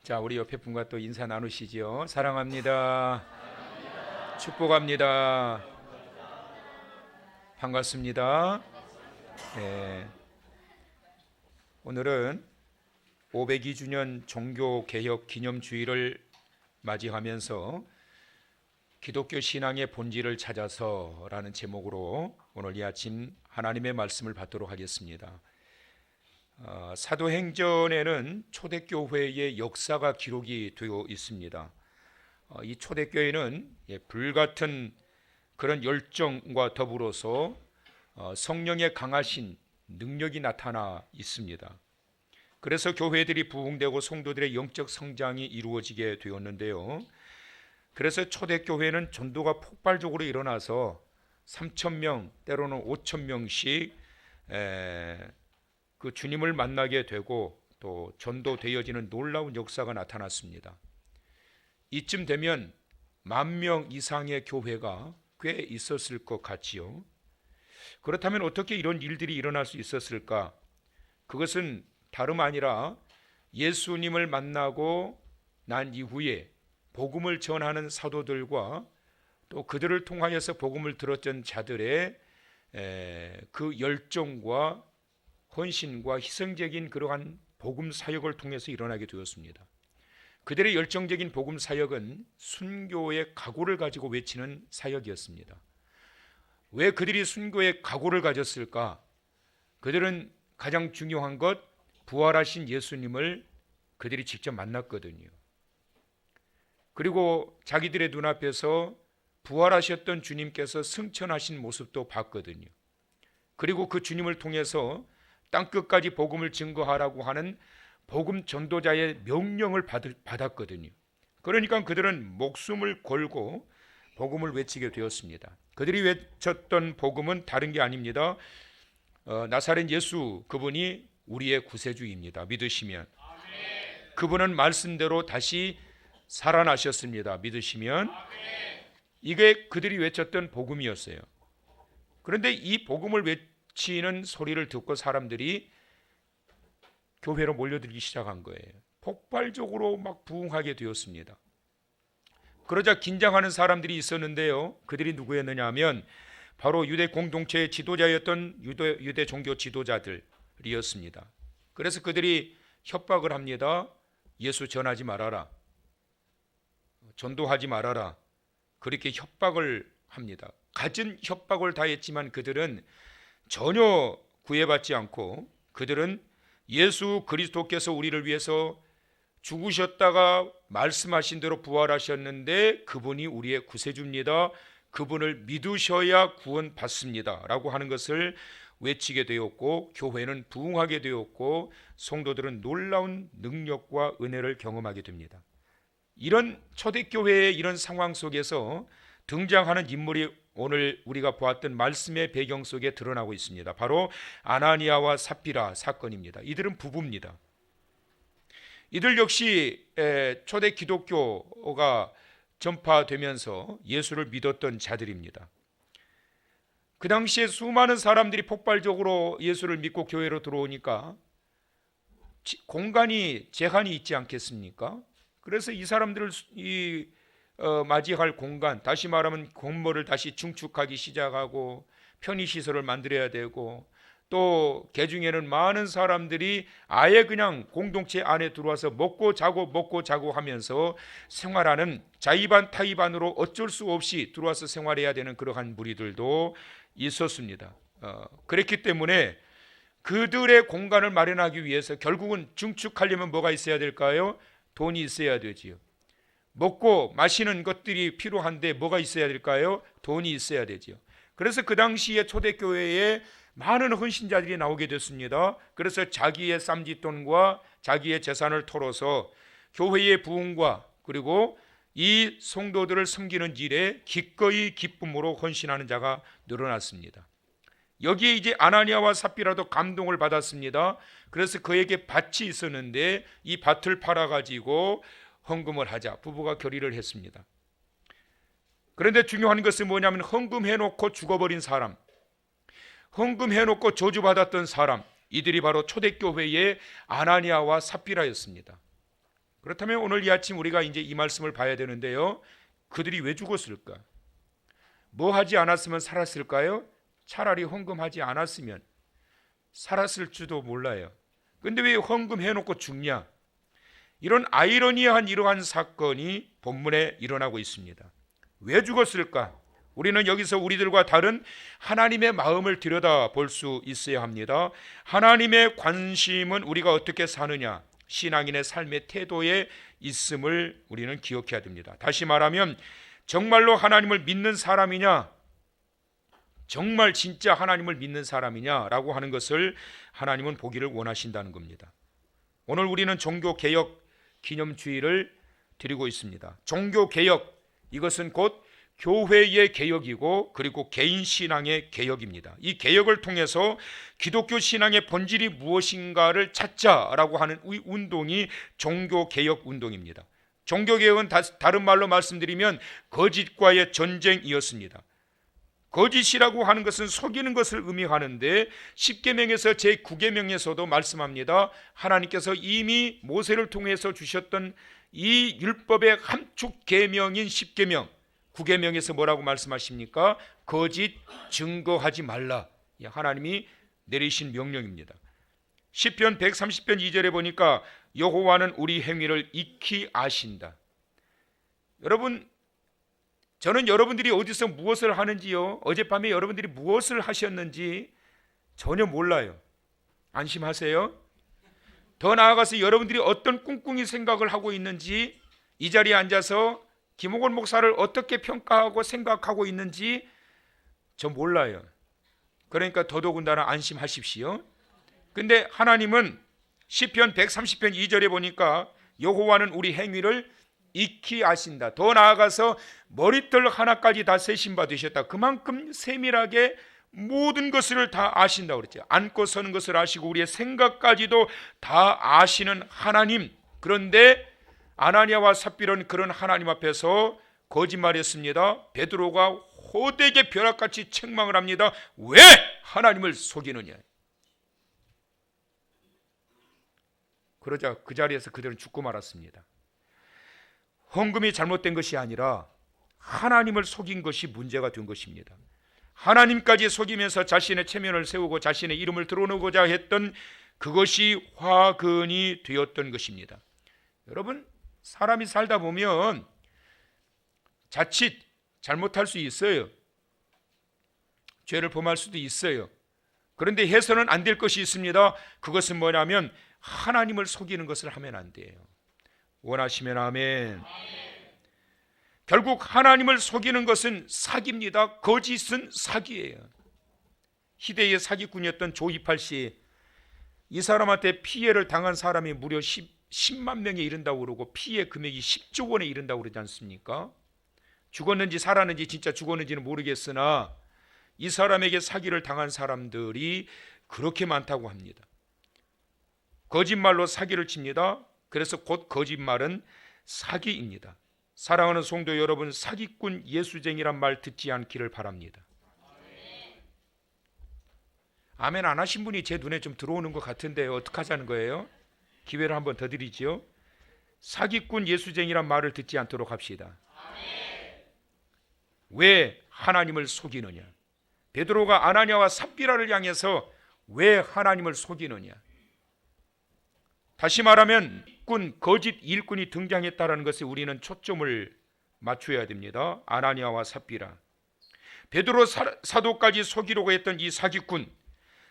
자, 우리 옆에 분과 또 인사 나누시죠. 사랑합니다. 축복합니다. 반갑습니다. 네, 오늘은 502주년 종교개혁 기념주의를 맞이하면서 기독교 신앙의 본질을 찾아서라는 제목으로 오늘 이 아침 하나님의 말씀을 받도록 하겠습니다. 사도행전에는 초대교회의 역사가 기록이 되어 있습니다. 이 초대교회는 불같은 그런 열정과 더불어서 성령의 강하신 능력이 나타나 있습니다. 그래서 교회들이 부흥되고 성도들의 영적 성장이 이루어지게 되었는데요. 그래서 초대교회는 전도가 폭발적으로 일어나서 3,000명 때로는 5,000명씩 그 주님을 만나게 되고 또 전도되어지는 놀라운 역사가 나타났습니다. 이쯤 되면 10,000명 이상의 교회가 꽤 있었을 것 같지요. 그렇다면 어떻게 이런 일들이 일어날 수 있었을까? 그것은 다름 아니라 예수님을 만나고 난 이후에 복음을 전하는 사도들과 또 그들을 통하여서 복음을 들었던 자들의 그 열정과 헌신과 희생적인 그러한 복음 사역을 통해서 일어나게 되었습니다. 그들의 열정적인 복음 사역은 순교의 각오를 가지고 외치는 사역이었습니다. 왜 그들이 순교의 각오를 가졌을까? 그들은 가장 중요한 것, 부활하신 예수님을 그들이 직접 만났거든요. 그리고 자기들의 눈앞에서 부활하셨던 주님께서 승천하신 모습도 봤거든요. 그리고 그 주님을 통해서 땅끝까지 복음을 증거하라고 하는 복음 전도자의 명령을 받았거든요. 그러니까 그들은 목숨을 걸고 복음을 외치게 되었습니다. 그들이 외쳤던 복음은 다른 게 아닙니다. 나사렛 예수, 그분이 우리의 구세주입니다. 믿으시면. 그분은 말씀대로 다시 살아나셨습니다. 믿으시면. 이게 그들이 외쳤던 복음이었어요. 그런데 이 복음을 외치는 소리를 듣고 사람들이 교회로 몰려들기 시작한 거예요. 폭발적으로 막 부흥하게 되었습니다. 그러자 긴장하는 사람들이 있었는데요. 그들이 누구였느냐 하면 바로 유대 공동체의 지도자였던 유대 종교 지도자들이었습니다. 그래서 그들이 협박을 합니다. 예수 전하지 말아라. 전도하지 말아라. 그렇게 협박을 합니다. 갖은 협박을 다했지만 그들은 전혀 구애받지 않고 그들은 예수 그리스도께서 우리를 위해서 죽으셨다가 말씀하신 대로 부활하셨는데 그분이 우리의 구세주입니다. 그분을 믿으셔야 구원받습니다. 라고 하는 것을 외치게 되었고 교회는 부흥하게 되었고 성도들은 놀라운 능력과 은혜를 경험하게 됩니다. 이런 초대교회의 이런 상황 속에서 등장하는 인물이 오늘 우리가 보았던 말씀의 배경 속에 드러나고 있습니다. 바로 아나니아와 삽비라 사건입니다. 이들은 부부입니다. 이들 역시 초대 기독교가 전파되면서 예수를 믿었던 자들입니다. 그 당시에 수많은 사람들이 폭발적으로 예수를 믿고 교회로 들어오니까 공간이 제한이 있지 않겠습니까? 그래서 이 사람들을 맞이할 공간, 다시 말하면 건물을 다시 증축하기 시작하고 편의시설을 만들어야 되고 또 개중에는 많은 사람들이 아예 그냥 공동체 안에 들어와서 먹고 자고 하면서 생활하는 자의반 타의반으로 어쩔 수 없이 들어와서 생활해야 되는 그러한 무리들도 있었습니다. 그렇기 때문에 그들의 공간을 마련하기 위해서 결국은 증축하려면 뭐가 있어야 될까요? 돈이 있어야 되지요. 먹고 마시는 것들이 필요한데 뭐가 있어야 될까요? 돈이 있어야 되지요. 그래서 그 당시에 초대교회에 많은 헌신자들이 나오게 됐습니다. 그래서 자기의 쌈짓돈과 자기의 재산을 털어서 교회의 부흥과 그리고 이 성도들을 섬기는 일에 기꺼이 기쁨으로 헌신하는 자가 늘어났습니다. 여기에 이제 아나니아와 삽비라도 감동을 받았습니다. 그래서 그에게 밭이 있었는데 이 밭을 팔아가지고 헌금을 하자 부부가 결의를 했습니다. 그런데 중요한 것은 뭐냐면 헌금해놓고 죽어버린 사람, 헌금해놓고 저주받았던 사람, 이들이 바로 초대교회의 아나니아와 삽비라였습니다. 그렇다면 오늘 이 아침 우리가 이제 이 말씀을 봐야 되는데요. 그들이 왜 죽었을까? 뭐 하지 않았으면 살았을까요? 차라리 헌금하지 않았으면 살았을지도 몰라요. 근데 왜 헌금해놓고 죽냐? 이런 아이러니한 이러한 사건이 본문에 일어나고 있습니다. 왜 죽었을까? 우리는 여기서 우리들과 다른 하나님의 마음을 들여다볼 수 있어야 합니다. 하나님의 관심은 우리가 어떻게 사느냐, 신앙인의 삶의 태도에 있음을 우리는 기억해야 됩니다. 다시 말하면 정말로 하나님을 믿는 사람이냐, 정말 진짜 하나님을 믿는 사람이냐라고 하는 것을 하나님은 보기를 원하신다는 겁니다. 오늘 우리는 종교개혁 기념주의를 드리고 있습니다. 종교개혁, 이것은 곧 교회의 개혁이고 그리고 개인 신앙의 개혁입니다. 이 개혁을 통해서 기독교 신앙의 본질이 무엇인가를 찾자라고 하는 운동이 종교개혁 운동입니다. 종교개혁은 다른 말로 말씀드리면 거짓과의 전쟁이었습니다. 거짓이라고 하는 것은 속이는 것을 의미하는데 십계명에서 제9계명에서도 말씀합니다. 하나님께서 이미 모세를 통해서 주셨던 이 율법의 함축 계명인 십계명, 9계명에서 뭐라고 말씀하십니까? 거짓 증거하지 말라. 하나님이 내리신 명령입니다. 시편 130편 2절에 보니까 여호와는 우리 행위를 익히 아신다. 여러분, 저는 여러분들이 어디서 무엇을 하는지요, 어젯밤에 여러분들이 무엇을 하셨는지 전혀 몰라요. 안심하세요. 더 나아가서 여러분들이 어떤 꿍꿍이 생각을 하고 있는지, 이 자리에 앉아서 김옥원 목사를 어떻게 평가하고 생각하고 있는지 저 몰라요. 그러니까 더더군다나 안심하십시오. 근데 하나님은 시편 130편 2절에 보니까 여호와는 우리 행위를 익히 아신다. 더 나아가서 머리털 하나까지 다 세신 바 되셨다. 그만큼 세밀하게 모든 것을 다 아신다 그랬죠. 앉고 서는 것을 아시고 우리의 생각까지도 다 아시는 하나님. 그런데 아나니아와 삽비라는 그런 하나님 앞에서 거짓말했습니다. 베드로가 호되게 벼락같이 책망을 합니다. 왜 하나님을 속이느냐? 그러자 그 자리에서 그들은 죽고 말았습니다. 헌금이 잘못된 것이 아니라 하나님을 속인 것이 문제가 된 것입니다. 하나님까지 속이면서 자신의 체면을 세우고 자신의 이름을 드러내고자 했던 그것이 화근이 되었던 것입니다. 여러분, 사람이 살다 보면 자칫 잘못할 수 있어요. 죄를 범할 수도 있어요. 그런데 해서는 안 될 것이 있습니다. 그것은 뭐냐면 하나님을 속이는 것을 하면 안 돼요. 원하시면 아멘. 결국 하나님을 속이는 것은 사기입니다. 거짓은 사기예요. 희대의 사기꾼이었던 조이팔 씨, 이 사람한테 피해를 당한 사람이 무려 10만 명에 이른다고 그러고 피해 금액이 10조 원에 이른다고 그러지 않습니까? 죽었는지 살았는지 진짜 죽었는지는 모르겠으나 이 사람에게 사기를 당한 사람들이 그렇게 많다고 합니다. 거짓말로 사기를 칩니다. 그래서 곧 거짓말은 사기입니다. 사랑하는 성도 여러분, 사기꾼 예수쟁이란 말 듣지 않기를 바랍니다. 아멘 안 하신 분이 제 눈에 좀 들어오는 것 같은데요. 어떻게 하자는 거예요? 기회를 한번 더 드리지요. 사기꾼 예수쟁이란 말을 듣지 않도록 합시다. 왜 하나님을 속이느냐? 베드로가 아나니아와 삽비라를 향해서 왜 하나님을 속이느냐? 다시 말하면 거짓 일꾼이 등장했다는 것에 우리는 초점을 맞춰야 됩니다. 아나니아와 삽비라, 베드로 사도까지 속이려고 했던 이 사기꾼,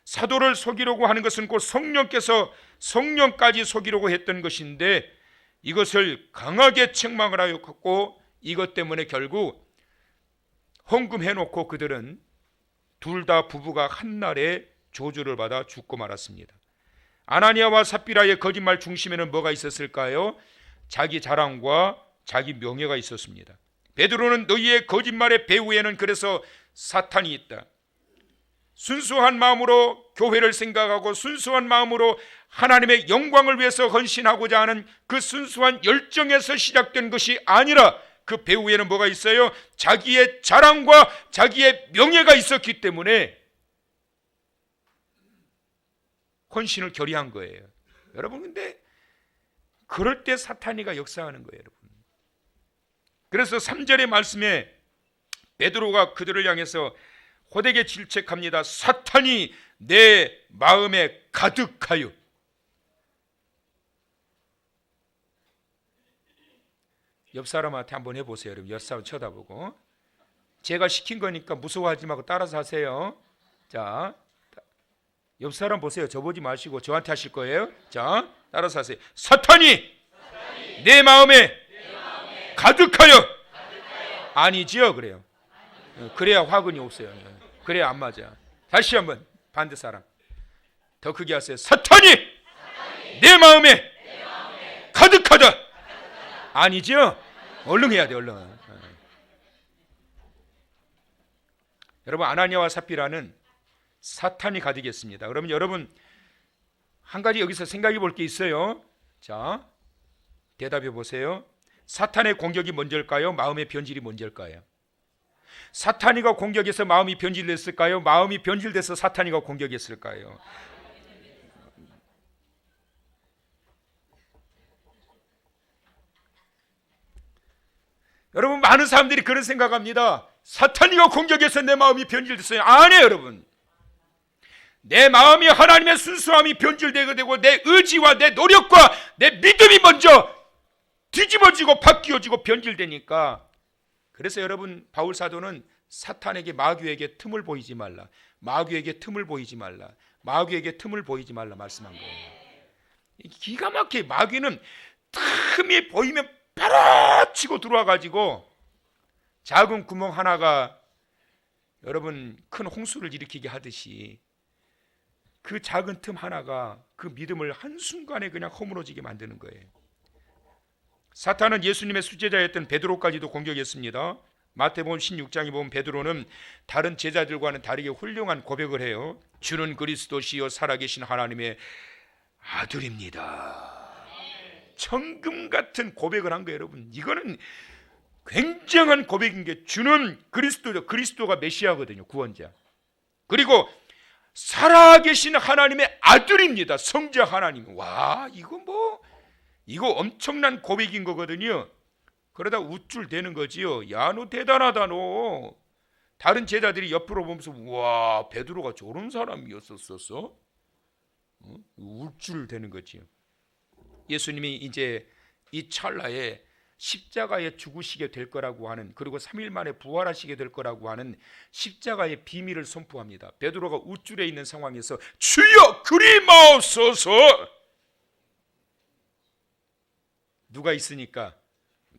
사도를 속이려고 하는 것은 곧 성령께서 성령까지 속이려고 했던 것인데 이것을 강하게 책망을 하였고 이것 때문에 결국 헌금해놓고 그들은 둘 다 부부가 한날에 저주를 받아 죽고 말았습니다. 아나니아와 삽비라의 거짓말 중심에는 뭐가 있었을까요? 자기 자랑과 자기 명예가 있었습니다. 베드로는 너희의 거짓말의 배후에는 그래서 사탄이 있다. 순수한 마음으로 교회를 생각하고 순수한 마음으로 하나님의 영광을 위해서 헌신하고자 하는 그 순수한 열정에서 시작된 것이 아니라 그 배후에는 뭐가 있어요? 자기의 자랑과 자기의 명예가 있었기 때문에 헌신을 결의한 거예요. 여러분, 근데 그럴 때 사탄이가 역사하는 거예요, 여러분. 그래서 3절의 말씀에 베드로가 그들을 향해서 호되게 질책합니다. 사탄이 내 마음에 가득하여. 옆 사람한테 한번 해보세요, 여러분. 옆 사람 쳐다보고. 제가 시킨 거니까 무서워하지 말고 따라서 하세요. 자, 옆 사람 보세요. 저 보지 마시고 저한테 하실 거예요. 자, 따라서 하세요. 사탄이 내 마음에 가득하여. 아니지요, 그래요. 그래야 화근이 없어요. 그래야 안 맞아. 다시 한번 반대 사람 더 크게 하세요. 사탄이 내 마음에 가득하다. 아니지요? 얼른 해야 돼, 얼른. 여러분, 아나니아와 삽비라는 사탄이 가득했습니다. 그러면 여러분 한 가지 여기서 생각해 볼 게 있어요. 자, 대답해 보세요. 사탄의 공격이 먼저일까요? 마음의 변질이 먼저일까요? 사탄이가 공격해서 마음이 변질됐을까요? 마음이 변질돼서 사탄이가 공격했을까요? 여러분, 많은 사람들이 그런 생각합니다. 사탄이가 공격해서 내 마음이 변질됐어요. 아니에요, 여러분. 내 마음이 하나님의 순수함이 변질되게 되고 내 의지와 내 노력과 내 믿음이 먼저 뒤집어지고 바뀌어지고 변질되니까. 그래서 여러분, 바울 사도는 사탄에게, 마귀에게 틈을 보이지 말라, 마귀에게 틈을 보이지 말라, 마귀에게 틈을 보이지 말라 말씀한 거예요. 기가 막히게 마귀는 틈이 보이면 바로 치고 들어와 가지고 작은 구멍 하나가 여러분 큰 홍수를 일으키게 하듯이 그 작은 틈 하나가 그 믿음을 한순간에 그냥 허물어지게 만드는 거예요. 사탄은 예수님의 수제자였던 베드로까지도 공격했습니다. 마태복음 16장에 보면 베드로는 다른 제자들과는 다르게 훌륭한 고백을 해요. 주는 그리스도시요 살아계신 하나님의 아들입니다. 천금 같은 고백을 한 거예요, 여러분. 이거는 굉장한 고백인 게, 주는 그리스도죠. 그리스도가 메시아거든요, 구원자. 그리고 살아계신 하나님의 아들입니다, 성자 하나님. 와, 이거 엄청난 고백인 거거든요. 그러다 우쭐대는 거지요. 야, 너 대단하다, 너. 다른 제자들이 옆으로 보면서 와, 베드로가 저런 사람이었었어? 우쭐대는 거지요. 예수님이 이제 이 찰나에 십자가에 죽으시게 될 거라고 하는, 그리고 3일 만에 부활하시게 될 거라고 하는 십자가의 비밀을 선포합니다. 베드로가 우쭐에 있는 상황에서 주여 그리 마옵소서. 누가 있으니까?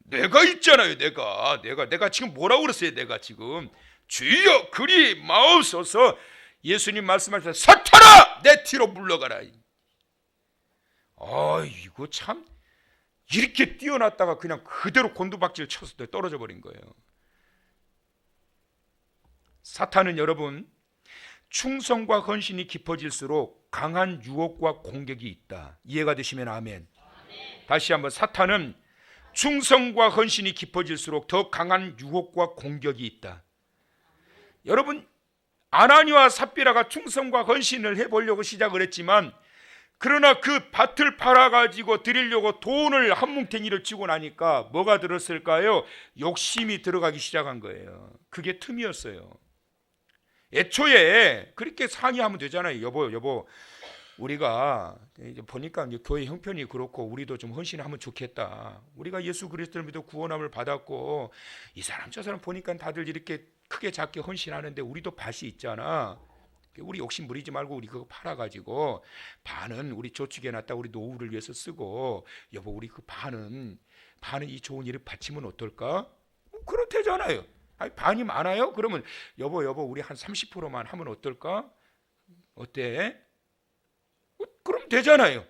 내가 있잖아요. 내가 지금 뭐라고 그랬어요? 내가 지금 주여 그리 마옵소서. 예수님 말씀하셔서 사탄아 내 뒤로 물러가라. 이거 참, 이렇게 뛰어났다가 그냥 그대로 곤두박질 쳐서 떨어져 버린 거예요. 사탄은 여러분, 충성과 헌신이 깊어질수록 강한 유혹과 공격이 있다. 이해가 되시면 아멘. 다시 한번, 사탄은 충성과 헌신이 깊어질수록 더 강한 유혹과 공격이 있다. 여러분, 아나니아와 삽비라가 충성과 헌신을 해보려고 시작을 했지만, 그러나 그 밭을 팔아가지고 드리려고 돈을 한 뭉탱이를 쥐고 나니까 뭐가 들었을까요? 욕심이 들어가기 시작한 거예요. 그게 틈이었어요. 애초에 그렇게 상의하면 되잖아요. 여보, 우리가 이제 보니까 이제 교회 형편이 그렇고 우리도 좀 헌신하면 좋겠다. 우리가 예수 그리스도를 믿어 구원함을 받았고 이 사람 저 사람 보니까 다들 이렇게 크게 작게 헌신하는데 우리도 밭이 있잖아. 우리 욕심 부리지 말고 우리 그거 팔아가지고 반은 우리 저축해놨다 우리 노후를 위해서 쓰고, 여보 우리 그 반은 이 좋은 일을 바치면 어떨까? 그렇대잖아요. 아니, 반이 많아요? 그러면 여보 우리 한 30%만 하면 어떨까? 어때? 그럼 되잖아요.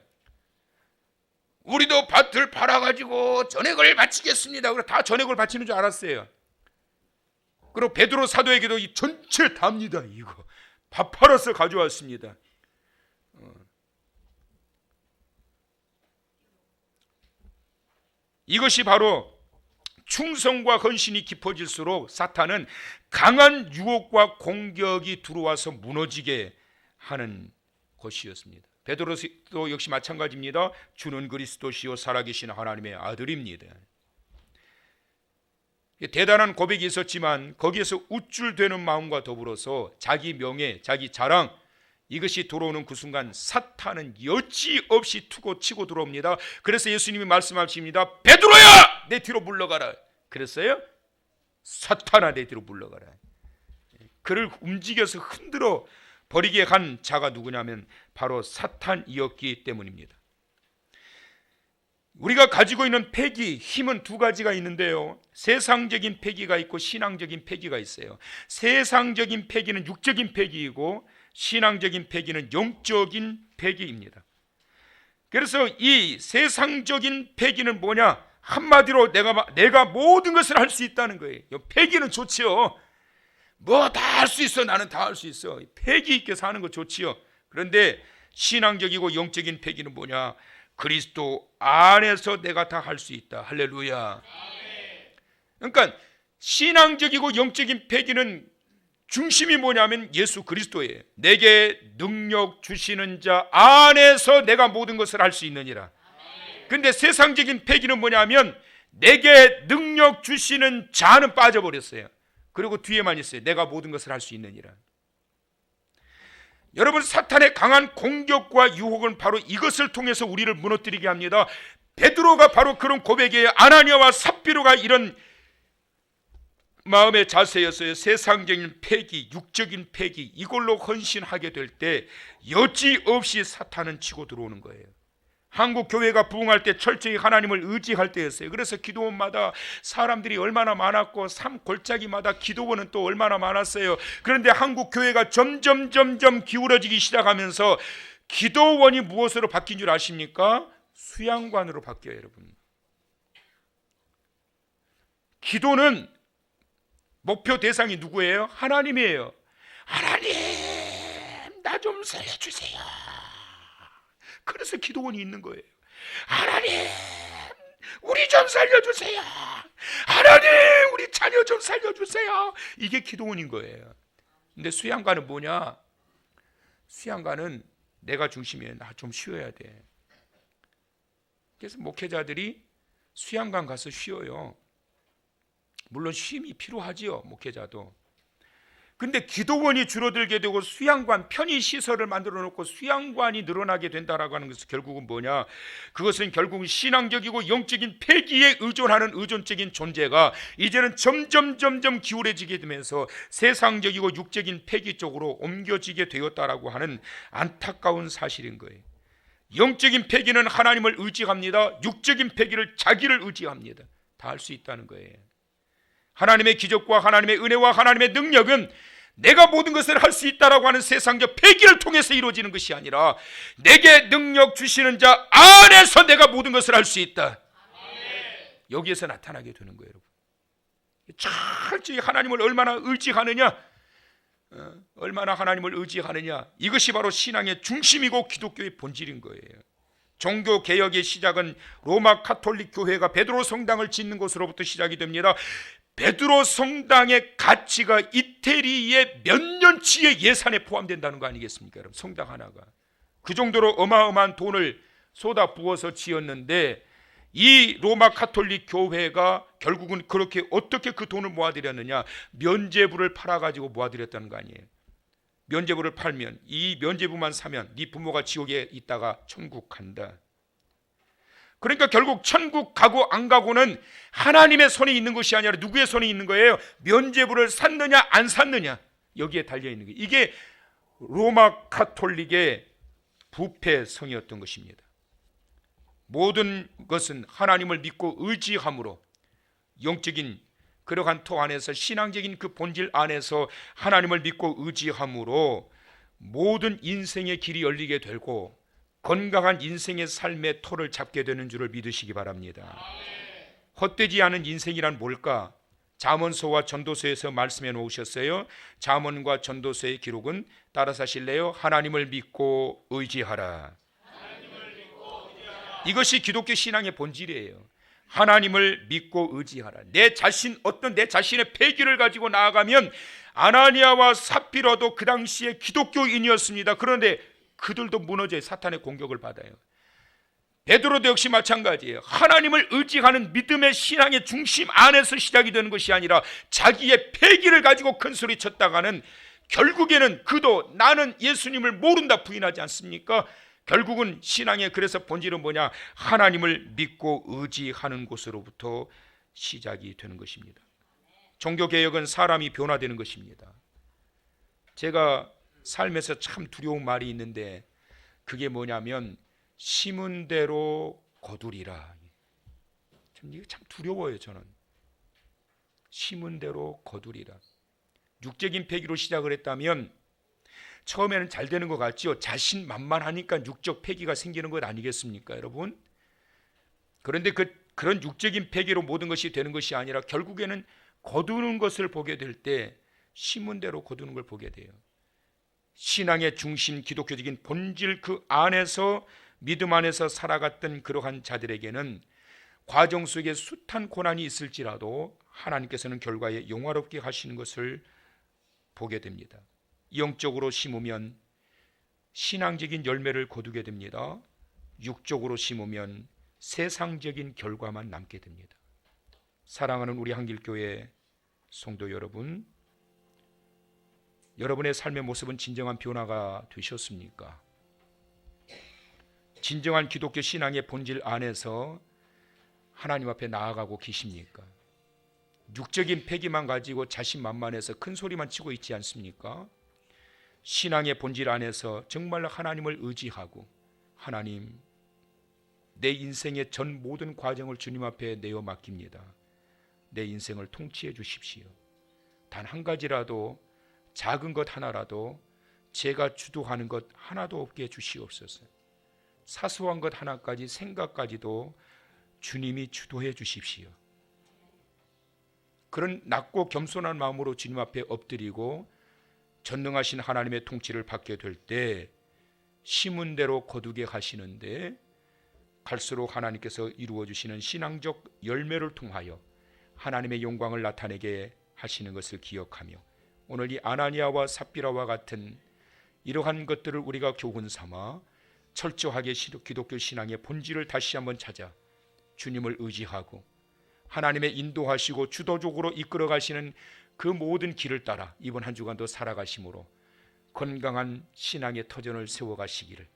우리도 밭을 팔아가지고 전액을 바치겠습니다. 그래 다 전액을 바치는 줄 알았어요. 그리고 베드로 사도에게도 이 전체 답니다. 이거 밥 팔아서 가져왔습니다. 이것이 바로 충성과 헌신이 깊어질수록 사탄은 강한 유혹과 공격이 들어와서 무너지게 하는 것이었습니다. 베드로도 역시 마찬가지입니다. 주는 그리스도시요 살아계신 하나님의 아들입니다. 대단한 고백이 있었지만 거기에서 우쭐대는 마음과 더불어서 자기 명예, 자기 자랑, 이것이 들어오는 그 순간 사탄은 여지없이 투고 치고 들어옵니다. 그래서 예수님이 말씀하십니다. 베드로야, 내 뒤로 물러가라. 그랬어요? 사탄아, 내 뒤로 물러가라. 그를 움직여서 흔들어 버리게 한 자가 누구냐면 바로 사탄이었기 때문입니다. 우리가 가지고 있는 패기, 힘은 두 가지가 있는데요, 세상적인 패기가 있고 신앙적인 패기가 있어요. 세상적인 패기는 육적인 패기이고 신앙적인 패기는 영적인 패기입니다. 그래서 이 세상적인 패기는 뭐냐? 한마디로 내가 모든 것을 할 수 있다는 거예요. 패기는 좋지요. 뭐 다 할 수 있어. 나는 다 할 수 있어. 패기 있게 사는 거 좋지요. 그런데 신앙적이고 영적인 패기는 뭐냐? 그리스도 안에서 내가 다 할 수 있다. 할렐루야. 그러니까 신앙적이고 영적인 패기는 중심이 뭐냐면 예수 그리스도예요. 내게 능력 주시는 자 안에서 내가 모든 것을 할 수 있느니라. 근데 세상적인 패기는 뭐냐면 내게 능력 주시는 자는 빠져버렸어요. 그리고 뒤에만 있어요. 내가 모든 것을 할 수 있느니라. 여러분, 사탄의 강한 공격과 유혹은 바로 이것을 통해서 우리를 무너뜨리게 합니다. 베드로가 바로 그런 고백이에요. 아나니아와 삽비로가 이런 마음의 자세였어요. 세상적인 패기, 육적인 패기, 이걸로 헌신하게 될 때 여지없이 사탄은 치고 들어오는 거예요. 한국 교회가 부흥할 때 철저히 하나님을 의지할 때였어요. 그래서 기도원마다 사람들이 얼마나 많았고 삶 골짜기마다 기도원은 또 얼마나 많았어요. 그런데 한국 교회가 점점 기울어지기 시작하면서 기도원이 무엇으로 바뀐 줄 아십니까? 수양관으로 바뀌어요. 여러분, 기도는 목표 대상이 누구예요? 하나님이에요. 하나님, 나 좀 살려주세요. 그래서 기도원이 있는 거예요. 하나님, 우리 좀 살려주세요. 하나님, 우리 자녀 좀 살려주세요. 이게 기도원인 거예요. 근데 수양관은 뭐냐? 수양관은 내가 중심이에요. 나 좀 쉬어야 돼. 그래서 목회자들이 수양관 가서 쉬어요. 물론 쉼이 필요하지요, 목회자도. 근데 기도원이 줄어들게 되고 수양관, 편의시설을 만들어 놓고 수양관이 늘어나게 된다라고 하는 것은 결국은 뭐냐? 그것은 결국은 신앙적이고 영적인 패기에 의존하는 의존적인 존재가 이제는 점점 기울어지게 되면서 세상적이고 육적인 패기 쪽으로 옮겨지게 되었다라고 하는 안타까운 사실인 거예요. 영적인 패기는 하나님을 의지합니다. 육적인 패기를 자기를 의지합니다. 다 할 수 있다는 거예요. 하나님의 기적과 하나님의 은혜와 하나님의 능력은 내가 모든 것을 할 수 있다라고 하는 세상적 패기를 통해서 이루어지는 것이 아니라 내게 능력 주시는 자 안에서 내가 모든 것을 할 수 있다. 여기에서 나타나게 되는 거예요. 여러분, 철저히 하나님을 얼마나 의지하느냐, 얼마나 하나님을 의지하느냐, 이것이 바로 신앙의 중심이고 기독교의 본질인 거예요. 종교 개혁의 시작은 로마 가톨릭 교회가 베드로 성당을 짓는 것으로부터 시작이 됩니다. 베드로 성당의 가치가 이태리의 몇 년치의 예산에 포함된다는 거 아니겠습니까? 여러분, 성당 하나가 그 정도로 어마어마한 돈을 쏟아 부어서 지었는데 이 로마 가톨릭 교회가 결국은 그렇게 어떻게 그 돈을 모아들였느냐? 면죄부를 팔아가지고 모아들였다는 거 아니에요. 면죄부를 팔면, 이 면죄부만 사면 네 부모가 지옥에 있다가 천국 간다. 그러니까 결국 천국 가고 안 가고는 하나님의 손에 있는 것이 아니라 누구의 손에 있는 거예요? 면죄부를 샀느냐 안 샀느냐, 여기에 달려있는 거예요. 이게 로마 가톨릭의 부패성이었던 것입니다. 모든 것은 하나님을 믿고 의지함으로 영적인 그러한 토 안에서 신앙적인 그 본질 안에서 하나님을 믿고 의지함으로 모든 인생의 길이 열리게 되고 건강한 인생의 삶의 토를 잡게 되는 줄을 믿으시기 바랍니다. 헛되지 않은 인생이란 뭘까? 잠언서와 전도서에서 말씀해 놓으셨어요. 잠언과 전도서의 기록은 따라서 하실래요? 하나님을 믿고 의지하라. 이것이 기독교 신앙의 본질이에요. 하나님을 믿고 의지하라. 내 자신의 패기를 가지고 나아가면 아나니아와 삽비라도 그 당시에 기독교인이었습니다. 그런데 그들도 무너져요. 사탄의 공격을 받아요. 베드로도 역시 마찬가지예요. 하나님을 의지하는 믿음의 신앙의 중심 안에서 시작이 되는 것이 아니라 자기의 패기를 가지고 큰 소리 쳤다가는 결국에는 그도 나는 예수님을 모른다 부인하지 않습니까? 결국은 신앙의 그래서 본질은 뭐냐? 하나님을 믿고 의지하는 곳으로부터 시작이 되는 것입니다. 종교개혁은 사람이 변화되는 것입니다. 제가 삶에서 참 두려운 말이 있는데 그게 뭐냐면 심은 대로 거두리라. 이게 참 두려워요. 저는 심은 대로 거두리라. 육적인 패기로 시작을 했다면 처음에는 잘 되는 것 같지요. 자신만만하니까 육적 패기가 생기는 것 아니겠습니까, 여러분? 그런데 그런 육적인 패기로 모든 것이 되는 것이 아니라 결국에는 거두는 것을 보게 될 때 심은 대로 거두는 걸 보게 돼요. 신앙의 중심, 기독교적인 본질 그 안에서 믿음 안에서 살아갔던 그러한 자들에게는 과정 속에 숱한 고난이 있을지라도 하나님께서는 결과에 영화롭게 하시는 것을 보게 됩니다. 영적으로 심으면 신앙적인 열매를 거두게 됩니다. 육적으로 심으면 세상적인 결과만 남게 됩니다. 사랑하는 우리 한길교회 성도 여러분, 여러분의 삶의 모습은 진정한 변화가 되셨습니까? 진정한 기독교 신앙의 본질 안에서 하나님 앞에 나아가고 계십니까? 육적인 패기만 가지고 자신만만해서 큰 소리만 치고 있지 않습니까? 신앙의 본질 안에서 정말 하나님을 의지하고 하나님, 내 인생의 전 모든 과정을 주님 앞에 내어 맡깁니다. 내 인생을 통치해 주십시오. 단 한 가지라도 작은 것 하나라도 제가 주도하는 것 하나도 없게 주시옵소서. 사소한 것 하나까지 생각까지도 주님이 주도해 주십시오. 그런 낮고 겸손한 마음으로 주님 앞에 엎드리고 전능하신 하나님의 통치를 받게 될 때 심은 대로 거두게 하시는데 갈수록 하나님께서 이루어 주시는 신앙적 열매를 통하여 하나님의 영광을 나타내게 하시는 것을 기억하며 오늘 이 아나니아와 삽비라와 같은 이러한 것들을 우리가 교훈 삼아 철저하게 기독교 신앙의 본질을 다시 한번 찾아 주님을 의지하고 하나님의 인도하시고 주도적으로 이끌어 가시는 그 모든 길을 따라 이번 한 주간도 살아가심으로 건강한 신앙의 터전을 세워가시기를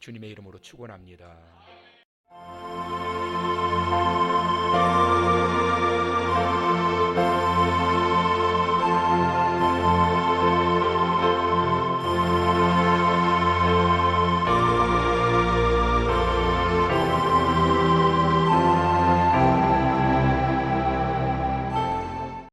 주님의 이름으로 축원합니다.